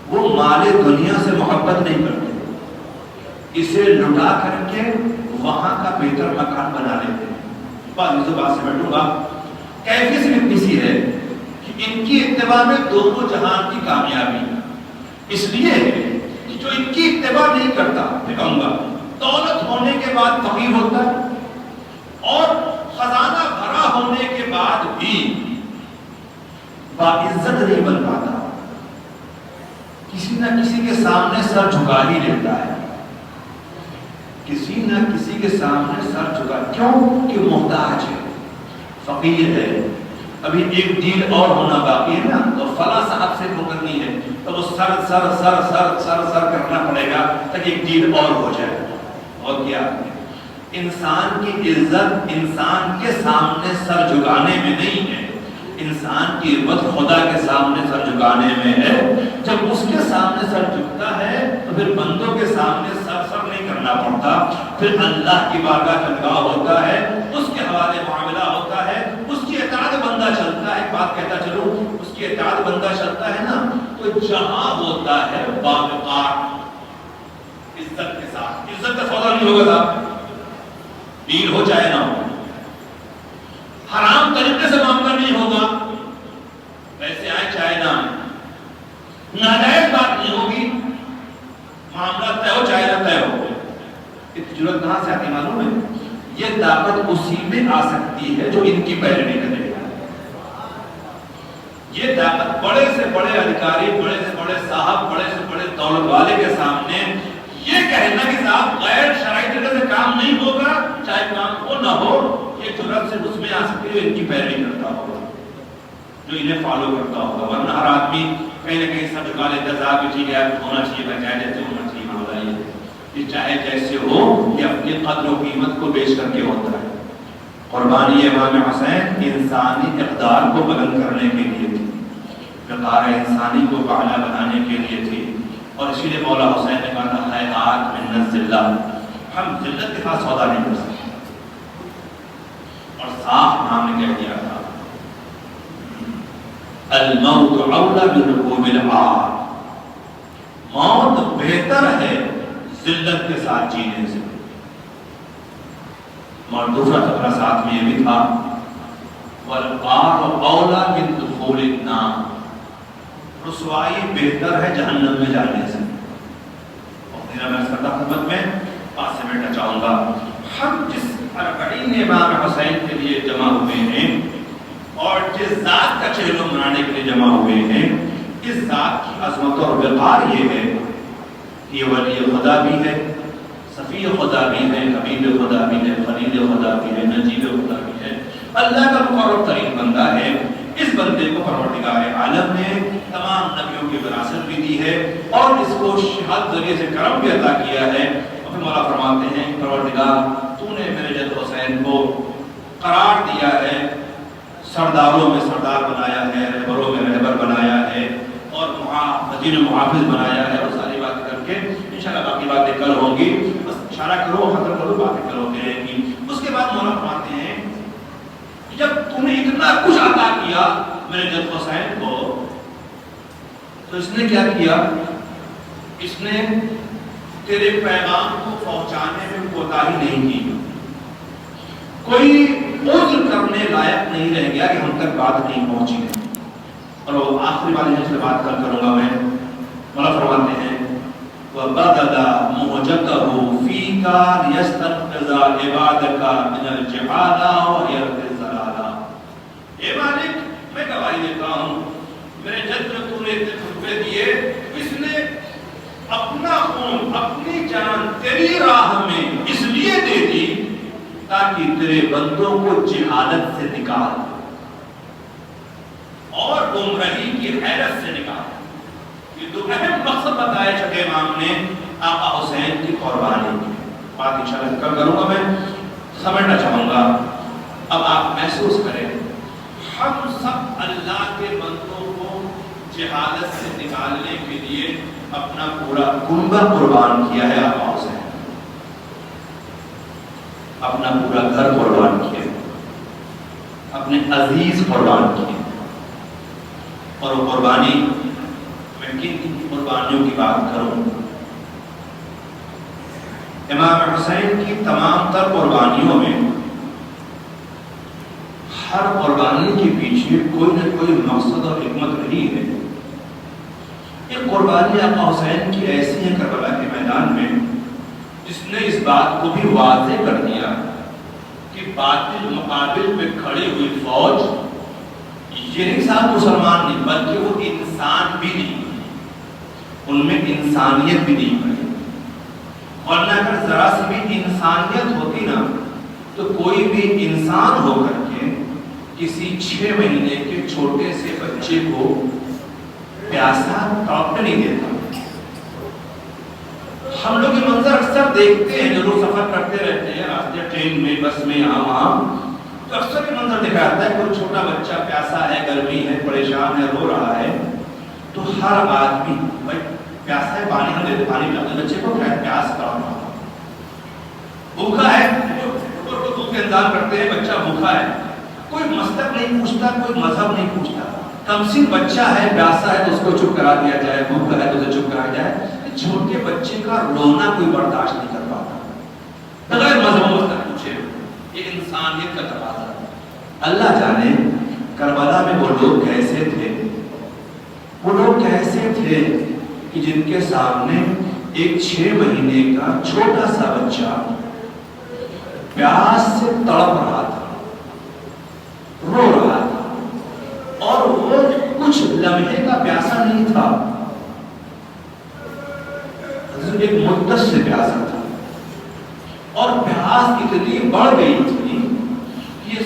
وہ مال دنیا سے محبت نہیں کرتے، اسے لٹا کر کے وہاں کا بہتر مکان بنا لیتے ہیں۔ بات سے بیٹھوں گا، کیفیت صرف اتنی سی ہے کہ ان کی اتباع میں دونوں جہان کی کامیابی، اس لیے کہ جو ان کی اتباع نہیں کرتا، میں کہوں گا دولت ہونے کے بعد فقیر ہوتا ہے اور خزانہ بھرا ہونے کے بعد بھی باعزت نہیں بن پاتا، کسی نہ کسی کے سامنے سر جھکا ہی لیتا ہے، کسی نہ کسی کے سامنے سر جھکا، کیوں کہ محتاج ہے، فقیر ہے، ابھی ایک ڈیل اور ہونا باقی ہے نا، تو فلاں صاحب سے مکرنی ہے، تو وہ سر سر سر سر سر سر کرنا پڑے گا تاکہ ایک ڈیل اور ہو جائے۔ اور کیا انسان کی عزت انسان کے سامنے سر جھکانے میں نہیں ہے، انسان کی عزت خدا کے سامنے سر جھکانے میں ہے۔ جب اس کے سامنے سر جھکتا ہے تو پھر بندوں کے سامنے سر نہیں کرنا پڑتا، پھر اللہ کی بارگاہ جلگاہ ہوتا ہے، اس کے حوالے معاملہ ہوتا ہے، اس کی اطاعت بندہ چلتا ہے۔ ایک بات کہتا چلوں، اس کی اطاعت بندہ چلتا ہے نا تو جہاں ہوتا ہے باوقار عزت کے ساتھ، عزت کا سودا نہیں ہوگا صاحب، ڈیل ہو چاہے نہ ہو، حرام طریقے سے معاملہ نہیں ہوگا، پیسے آئے چاہے نہ آئے، ناجائز بات نہیں ہوگی، معاملہ طے ہو چاہے نہ طے ہو۔ اس جرأت کہاں سے آتی معلوم ہے؟ یہ طاقت اسی میں آ سکتی ہے جو ان کی پیروی کرے گا۔ یہ طاقت بڑے سے بڑے ادھیکاری، بڑے سے بڑے صاحب، بڑے سے بڑے دولت والے کے سامنے یہ کہنا کہ صاحب غیر شرعی طریقے سے کام نہیں ہوگا، چاہے کام ہو نہ ہو، یہ جرأت سے اس میں آ سکتی ہے جو ان کی پیروی کرتا ہوگا، جو انہیں فالو کرتا ہوگا۔ ورنہ ہر آدمی کہیں نہ کہیں سب جھکا لیتا ہے، صاحب کہ ٹھیک ہے ہونا چاہیے، میں چاہے جیسے ہونا چاہیے، معاملہ یہ چاہے جیسے ہو، یہ اپنی قدر و قیمت کو بیچ کر کے ہوتا ہے۔ قربانی امام حسین انسانی اقدار کو بلند کرنے کے لیے تھی، وقار انسانی کو بالا بنانے کے لیے تھی، اور اسی لیے مولا حسین نے کہا تھا حیات من الذلہ، ہم ذلت کے ساتھ سودا نہیں کر سکتے، اور صاف امام نے کہہ دیا تھا الموت اولی برکوب العار، موت بہتر ہے ذلت کے ساتھ جینے سے۔ اور دوسرا خطرہ ساتھ میں یہ بھی تھا والعار اولی من دخول النار، رسوائی بہتر ہے جہنم میں جانے سے۔ اور میرا میں سردہ خدمت میں پاس سے بیٹھنا چاہوں گا، ہم جس اربعین امام حسین کے لیے جمع ہوئے ہیں اور جس ذات کا چہلم منانے کے لیے جمع ہوئے ہیں، اس ذات کی عظمت اور وقار یہ ہے کہ یہ ولی خدا بھی ہے، صفی خدا بھی ہے، حبیب خدا بھی ہے، خلیل خدا بھی ہے، نجیب خدا بھی ہے، اللہ کا مقرب ترین بندہ ہے۔ اس بندے کو پروردگار عالم نے تمام نبیوں کی وراثت بھی دی ہے اور اس کو شہادت ذریعے سے کرم بھی عطا کیا ہے۔ اور پھر مولا فرماتے ہیں پروردگار تو نے میرے جد حسین کو قرار دیا ہے، سرداروں میں سردار بنایا ہے، رہبروں میں رہبر بنایا ہے، اور وزیر محافظ بنایا ہے، اور ساری باتیں کر کے انشاءاللہ باقی باتیں کل ہوں گی، بس اشارہ کرو ختم کرو، باتیں کل ہوتی رہیں گی۔ اس کے بعد مولا فرماتے ہیں جب تم نے اتنا کچھ عطا کیا میرے جد حسین کو، تو اس نے کیا کیا؟ اس نے تیرے پیغام کو پہنچانے میں کوتاہی نہیں کی، کوئی عذر کرنے لائق نہیں رہ گیا کہ ہم تک بات نہیں پہنچی ہے۔ اور وہ آخری والی جس سے بات کر کروں گا میں، مولا فرماتے ہیں وَبَدَدَ مُوجَتَهُ فِيكَ لِيَسْتَنْقِذَ عِبَادَكَ مِنَ الْجِحَالَ وَيَرْدِ الزَّلَالَ۔ اے مالک میں گواہی دیتا ہوں میرے جد میں تو نے اتنے خطبے دیے، اس نے اپنا خون اپنی جان تیری راہ میں اس لیے دے دی تاکہ تیرے بندوں کو جہالت سے نکال اور گمراہی کی حیرت سے نکال۔ یہ دو اہم مقصد بتائے چھٹے امام نے آقا حسین کی قربانی کی۔ بات انشاءاللہ کل کروں گا، میں سمجھنا چاہوں گا۔ اب آپ محسوس کریں ہم سب اللہ کے بندوں کو جہالت سے نکالنے کے لیے اپنا پورا کنبہ قربان کیا ہے۔ آقا حسین اپنا پورا گھر قربان کیا، اپنے عزیز قربان کیے. اور وہ قربانی میں کن کن قربانیوں کی بات کروں؟ امام حسین کی تمام تر قربانیوں میں ہر قربانی کے پیچھے کوئی نہ کوئی مقصد اور حکمت رہی ہے. ایک قربانی آقا حسین کی ایسی ہے کربلا کے میدان میں جس نے اس بات کو بھی واضح کر دیا کہ باطل مقابل پہ کھڑی ہوئی فوج یہ نہیں صاحب مسلمان نہیں بلکہ وہ انسان بھی نہیں، ان میں انسانیت بھی نہیں پڑی. ورنہ اگر ذرا سی بھی انسانیت ہوتی نا تو کوئی بھی انسان ہو کر کے کسی 6 مہینے کے چھوٹے سے بچے کو پیاسا تڑپنے نہیں دیتا. ہم لوگ یہ منظر اکثر دیکھتے ہیں جو لوگ سفر کرتے رہتے ہیں راستے ٹرین میں بس میں یہاں وہاں، تو اکثر یہ منظر دکھا جاتا ہے کوئی چھوٹا بچہ پیاسا ہے، گرمی ہے، پریشان ہے، رو رہا ہے تو ہر آدمی بھائی پیاسا ہے پانی ہم دیتے، پانی پلاتے. بچے کو کیا ہے پیاس کا بھوکا ہے دودھ کا انتظام کرتے ہیں، بچہ بھوکا ہے، کوئی مذہب نہیں پوچھتا، کوئی مذہب نہیں پوچھتا. کم سن بچہ ہے پیاسا ہے تو اس کو چپ کرا دیا جائے، بھوکا ہے تو اسے چپ کرایا جائے. چھوٹے بچے کا رونا کوئی برداشت نہیں کر پاتا بغیر مذہب تک پوچھے. یہ انسانیت کا تقاضا. اللہ جانے کربلا میں وہ لوگ کیسے تھے، وہ لوگ کیسے تھے کہ جن کے سامنے ایک 6 مہینے کا چھوٹا سا بچہ پیاس سے تڑپ رہا تھا، رو رہا تھا، اور وہ کچھ لمحے کا پیاسا نہیں تھا، ایک مدت سے پیاسا تھا. اور پیاس اتنی بڑھ گئی تھی کہ یہ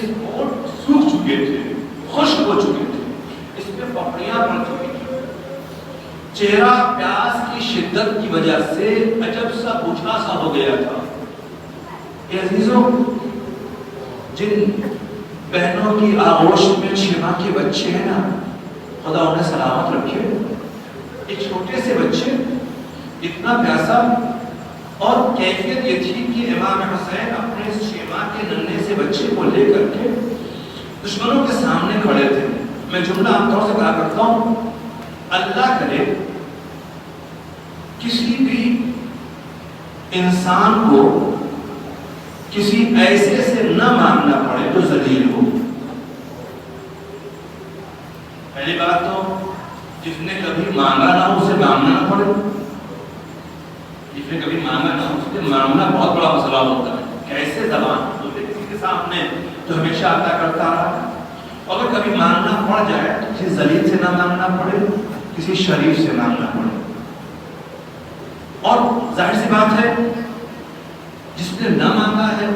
سوکھ چکے تھے، خشک ہو چکے تھے، اس پہ پپڑیاں پڑ چکی تھی. چہرہ پیاس کی شدت کی وجہ سے عجب سا بجھا سا ہو گیا تھا. اے عزیزوں، جن بہنوں کی آغوش میں 6 ماہ کے بچے ہیں نا، خدا انہیں سلامت رکھے. ایک چھوٹے سے بچے اتنا پیاسا، اور کیفیت یہ تھی کہ امام حسین اپنے 6 ماہ کے ننھے سے بچے کو لے کر کے دشمنوں کے سامنے کھڑے تھے. میں جملہ عام طور سے کہا کرتا ہوں، اللہ کرے کسی بھی انسان کو کسی ایسے سے نہ مانگنا پڑے جو ذلیل ہو. پہلی بات تو جس نے کبھی مانگا نہ ہو اسے مانگنا نہ پڑے. جس نے کبھی مانگا نہ ہو اسے مانگنا بہت بڑا مسئلہ ہوتا ہے. کیسے زبان کسی کے سامنے جو ہمیشہ عطا کرتا رہا، اگر کبھی مانگنا پڑ جائے تو کسی ذلیل سے نہ مانگنا پڑے، کسی شریف سے مانگنا پڑے. اور ظاہر سی بات ہے جس نے نہ مانگا ہے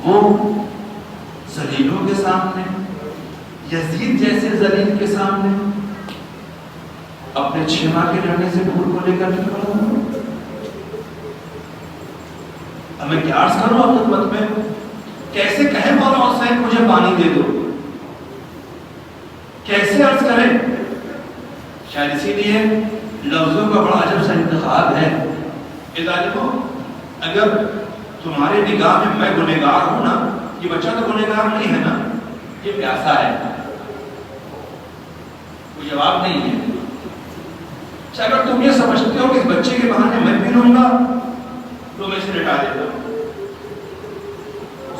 وہ ذلیلوں کے سامنے، یزید جیسے ذلیل کے سامنے اپنے 6 ماہ کے ننھے سے پھول کو لے کر کے کھڑا ہوں. اب میں کیا عرض کروں آپ خدمت میں، کیسے کہے مولا حسین مجھے پانی دے دو، کیسے عرض کریں؟ شاید اسی لیے لفظوں کا بڑا عجب سا انتخاب ہے. اے ظالمو، اگر تمہارے نگاہ میں گنہگار ہوں نا، یہ بچہ تو گنہگار نہیں ہے نا، یہ پیاسا ہے، کوئی جواب نہیں ہے. اگر تم یہ سمجھتے ہو کہ اس بچے کے بہانے میں بھی لوں گا تو میں اسے لٹا دیتا ہوں.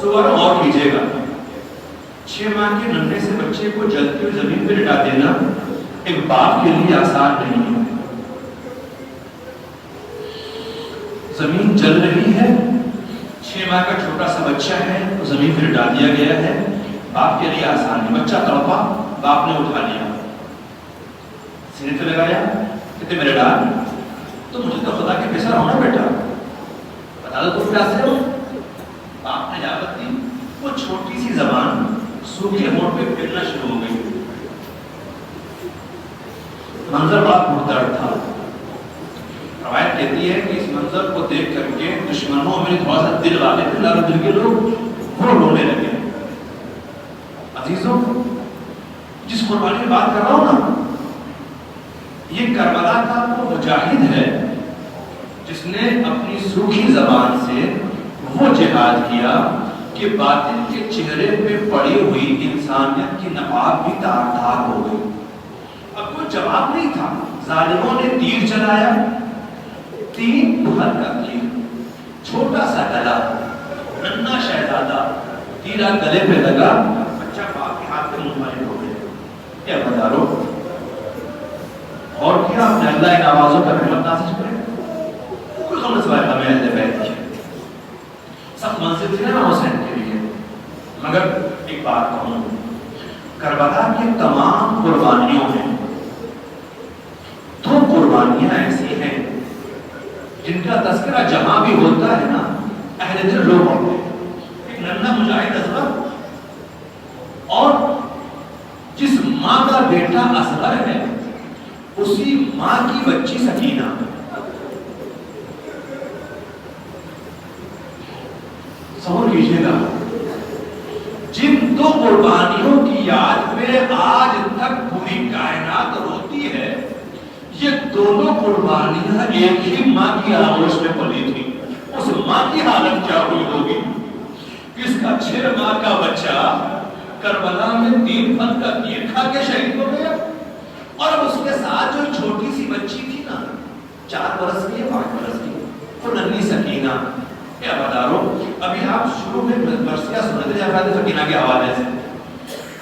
صبح غور کیجیے گا، 6 ماہ کے ننھے سے بچے کو جلتی ہوئی زمین پہ لٹا دینا ایک باپ کے لیے آسان نہیں ہے. زمین جل رہی ہے، 6 ماہ کا چھوٹا سا بچہ ہے تو زمین پہ لٹا دیا گیا ہے، باپ کے لیے آسان نہیں. بچہ تڑپا، باپ نے اٹھا لیا، سینے پہ لگایا، کہتے میرے ڈال تو مجھے تو خدا کے پیسہ ہونا بیٹا، بتا دو تم پیاسے ہو. باپ نے اجازت دی، وہ چھوٹی سی زبان سوکھے ہونٹ پہ پھرنا شروع ہو گئی. منظر بڑا پردرد تھا. روایت کہتی ہے کہ اس منظر کو دیکھ کر کے دشمنوں میں تھوڑا سا دل والے تھے، اللہ دل کے لوگ وہ رونے لگے. عزیزوں، جس قربانی کی بات کر رہا ہوں نا، یہ کربلا کا وہ مجاہد ہے جس نے اپنی سوکھی زبان سے وہ جہاد کیا کہ باطل کے چہرے پہ پڑی ہوئی انسانیت کی نقاب بھی تار تار ہو گئی. اب کوئی جواب نہیں تھا. ظالموں نے تیر چلایا, تین ہلکا تیر, چھوٹا سا گلا, ننھا شہزادہ, تیرا گلے پہ لگا, بچہ باپ کے ہاتھ میں منفرد ہو گیا. کیا بدارو اور کیا اپنے اللہ ان آوازوں پر رحمت نازل کرے. کوئی غم سوائے ہمیں اہل بیت کی سخت منزل تھی نا حسین کے لیے. مگر ایک بات کہوں, کربلا کی تمام قربانیوں میں دو قربانیاں ایسی ہیں جن کا تذکرہ جہاں بھی ہوتا ہے نا اہل دل رو پڑتے ہیں. ایک ننھا مجاہد اصغر اور جس ماں کا بیٹا اصغر ہے اسی ماں کی بچی سکینہ. تصور کیجیے گا, جن دو قربانیوں کی یاد میں آج تک پوری کائنات روتی ہے, یہ دونوں قربانیاں ایک ہی ماں کی آغوش میں پلی تھی. اس ماں کی حالت کیا ہوئی ہوگی جس کا 6 ماہ کا بچہ کربلا میں 3 پھل کا تیر کھا کے شہید ہو گیا, اور اس کے ساتھ جو چھوٹی سی بچی تھی نا 4 برس کی 5 برس کی, وہ ننھی سکینہ. کیا بدارو, ابھی آپ شروع میں مرثیہ سنتے جا رہے تھے سکینہ کے حوالے سے.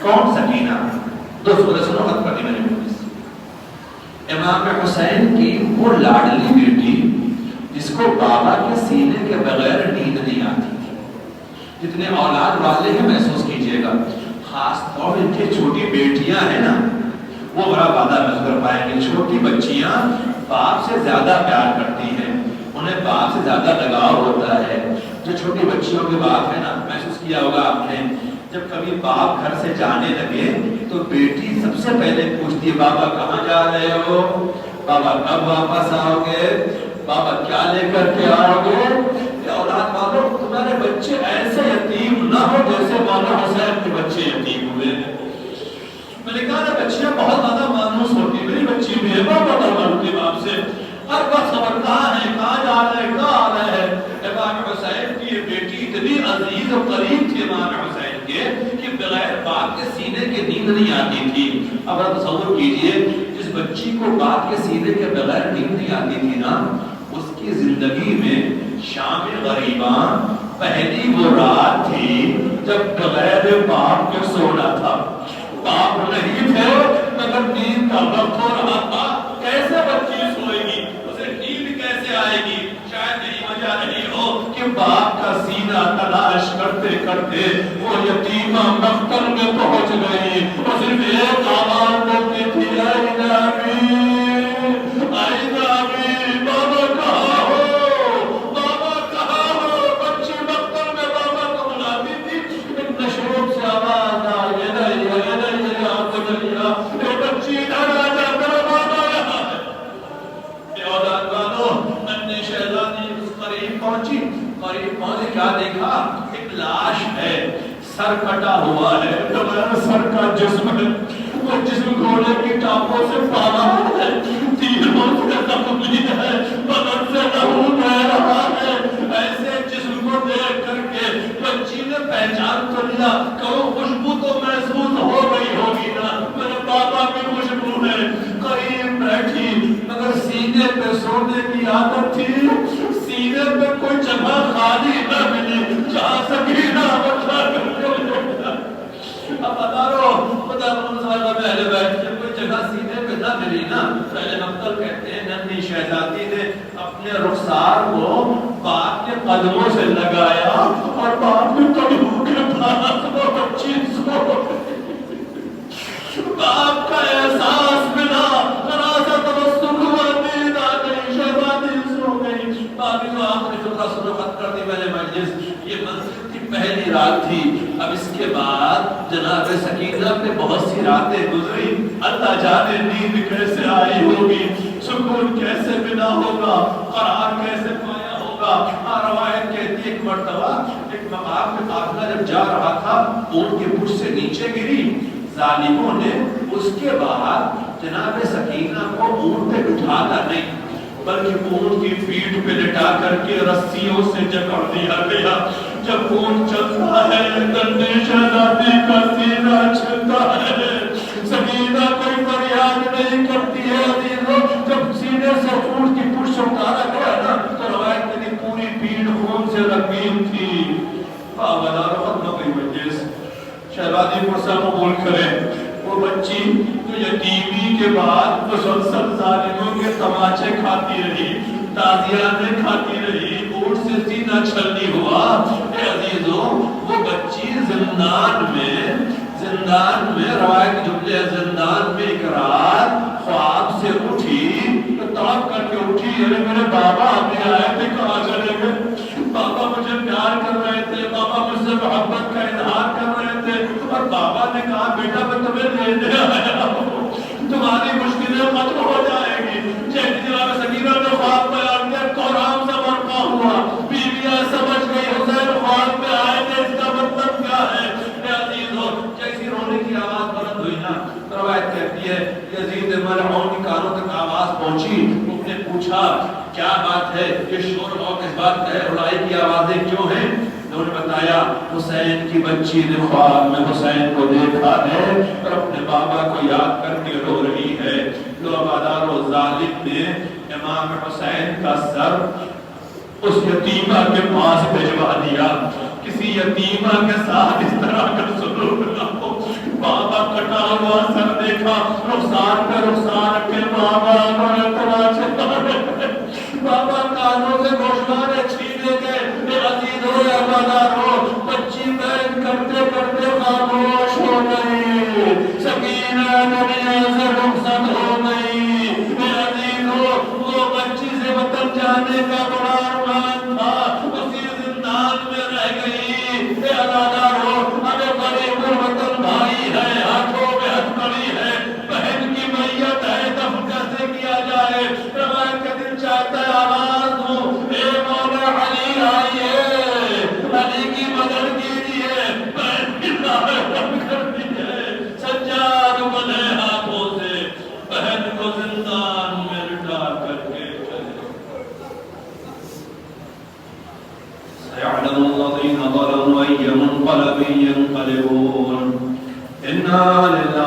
کون سکینہ؟ 2 سورہ سنو ختم کر دی میں نے. امام حسین کی وہ لاڈلی بیٹی جس کو بابا کے سینے کے بغیر نیند نہیں آتی تھی. جتنے اولاد والے ہیں محسوس کیجئے گا, خاص طور ان کی چھوٹی بیٹیاں ہیں نا وہ بڑا وعدہ محسوس کر پائیں گے. چھوٹی بچیاں باپ سے زیادہ پیار کرتی ہیں, انہیں باپ سے زیادہ لگاؤ ہوتا ہے. جو چھوٹی بچیوں کے باپ ہے نا, محسوس کیا ہوگا آپ نے, جب کبھی باپ گھر سے جانے لگے تو بیٹی سب سے پہلے پوچھتی ہے بابا کہاں جا رہے ہو, بابا کب واپس آؤ گے, بابا کیا لے کر کے آؤ گے. اولاد والوں تمہارے بچے ایسے یتیم نہ ہو جیسے مولانا حسین کے بچے یتیم ہوئے. میں نے کہا بچیاں بہت زیادہ مانوس ہوتی, میری بچی بھی ہے بہت زیادہ مانتی باپ سے, ہر وقت خبر کہاں ہے, کہاں جا رہے ہیں, کہاں آ رہے ہیں. امام حسین کی یہ بیٹی اتنی عزیز و قریب تھی امام حسین کے کہ بغیر باپ کے سینے کے نیند نہیں آتی تھی. اب آپ تصور کیجئے جس بچی کو باپ کے سینے کے بغیر نیند نہیں آتی تھی نا, اس کی زندگی میں شام غریباں پہلی وہ رات تھی جب بغیر باپ کے سونا تھا. باپ نہیں تھے مگر نیند کا وقت ہو رہا تھا. کیسے بچی سوئے گی, اسے نیند کیسے آئے گی؟ شاید یہی وجہ نہیں ہو کہ باپ کا سینہ تلاش کرتے کرتے وہ یتیمہ مقتل میں پہنچ گئی. وہ صرف ایک آواز بولتی تھی, اے نبی, اے نبی, بابا کہاں ہو, بابا کہاں ہو. بچی مقتل میں بابا کو بلاتی تھی. ایک نشوب سے آواز آئی, بچی ادھر آ جا, میرا بابا یہاں ہے. اولاد والوں, ننھی شہزادی اس قریب پہنچی. قریب پہنچے کیا دیکھا, ایک لاش ہے, سر کٹا ہوا ہے, بغیر سر کا جسم ہے. وہ جسم گھوڑے کی ٹانگوں سے پالا ہے, تیروں سے زخمی ہے, بدن سے لہو بہ رہا ہے. ایسے جسم کو دیکھ کر کے بچی نے پہچان کر لیا کہ وہ خوشبو تو محسوس ہو گئی ہوگی نا, میرے بابا کی خوشبو ہے. قریب بیٹھی مگر سینے پہ سونے کی عادت تھی, سینے پہ کوئی جگہ خالی نہ ملی جہاں سکینہ بچہ اب بتا رہو خدا میں اہل بیت جب کوئی جگہ سینے پہ نہ ملی نا, پہلے مقتل کہتے ہیں ننھی شہزادی نے اپنے رخسار کو باپ کے قدموں سے لگایا اور باپ کے قدموں کے پاس وہ بچی سو. باپ کا احساس ملا, ذرا سا تبسم ہوا, نیند آ گئی, شہزادی سو گئی. باقی جو آخری فقرہ سنو ختم کر دی میں نے مجلس. یہ منزل کی پہلی رات تھی. اب اس کے بعد جناب سکینہ پہ بہت سی راتیں گزری. اللہ جانے نیند کیسے آئی ہوگی, سکون کیسے ملا ہوگا, قرار کیسے پایا ہوگا. روایت کہتی ایک مرتبہ ایک مقام پہ قافلہ جب جا رہا تھا, اونٹ کے پشت سے نیچے گری. ظالموں نے اس کے بعد جناب سکینہ کو اونٹ پہ اٹھانا نہیں بلکہ اونٹ کی پیٹھ پہ لٹا کر کے رسیوں سے جکڑ دیا گیا. جب خون چلتا ہے ننھی شہزادی کا سینہ چھلتا ہے، سکینہ کوئی فریاد نہیں کرتی ہے عزیزو، جب سینے سے اونٹ کی پشت اتارا گیا نا تو روایت میں پوری پیٹھ خون سے رنگین تھی۔ بابا ختم گئی وجہ شہزادی فرصہ قبول کریں، وہ بچی جو یتیمی کے بعد مسلسل ظالموں کے تماچے کھاتی رہی، تازیانے کھاتی رہی، اونٹ سے سینہ چھلنی ہوا، اے عزیزو وہ بچی زندان میں روایت جملے زندان میں ایک رات خواب سے اٹھی تو تڑپ کر کے اٹھی، ارے میرے بابا ابھی آئے تھے کہاں چلے گئے؟ بابا مجھے پیار کر رہے تھے، بابا مجھ سے محبت کا اظہار کر رہے تھے، اور بابا نے کہا بیٹا میں تمہیں لینے آیا ہوں، تمہاری مشکلیں ختم ہو جائیں گی۔ جناب سکینہ نے خواب بیان کیا، قرآن سے برپا ہوا، بیویاں سمجھ گئی حسین خواب میں آئے تھے، اس کا مطلب کیا ہے؟ اے عزیزو جیسی رونے کی آواز بلند ہوئی نا، روایت کہتی ہے یزید ملعون کی کانوں تک آواز پہنچی، اس نے پوچھا کیا بات ہے، یہ شور اور کس بات کا ہے، رڑائی کی آوازیں کیوں ہیں؟ انہوں نے بتایا حسین کی بچی نے خواب میں حسین کو دیکھا ہے اور اپنے بابا کو یاد کر کے رو رہی ہے۔ لو وفادار و ظالم نے امام حسین کا سر اس یتیمہ کے پاس بھجوا دیا، کسی یتیمہ کے ساتھ اس طرح کا سلوک نہ ہو۔ بابا کٹا ہوا سر دیکھا، رخسار پہ رخسار کے بابا بابا کانوں سے گوشوارے چھینے گئے، اے عزیز ہو یا وفادار ہو، بچی بہن کرتے کرتے خاموش ہو گئی، سکینہ دنیا سے رخصت ہو گئی۔ اے عزیز ہو وہ بچی سے وطن جانے کا بڑا ارمان تھا، اسی زندان میں رہ گئی۔ اے وفادار ہو ہمیں غریب وطن بھائی ہے، ہاتھوں میں ہتھکڑی ہے، بہن کی میت ہے، دفن کیسے کیا جائے؟ روایت کا دل چاہتا ہے آواز دوں، اے مولا علی آئیے، علی کی مدد کیجیے، بہن کی لاہور کر دیجیے، سجاد بنے ہاتھوں سے بہن کو زندان میں لٹا کر کے چلے۔ سيعلم الذين ظلموا أي منقلب ينقلبون إنا لله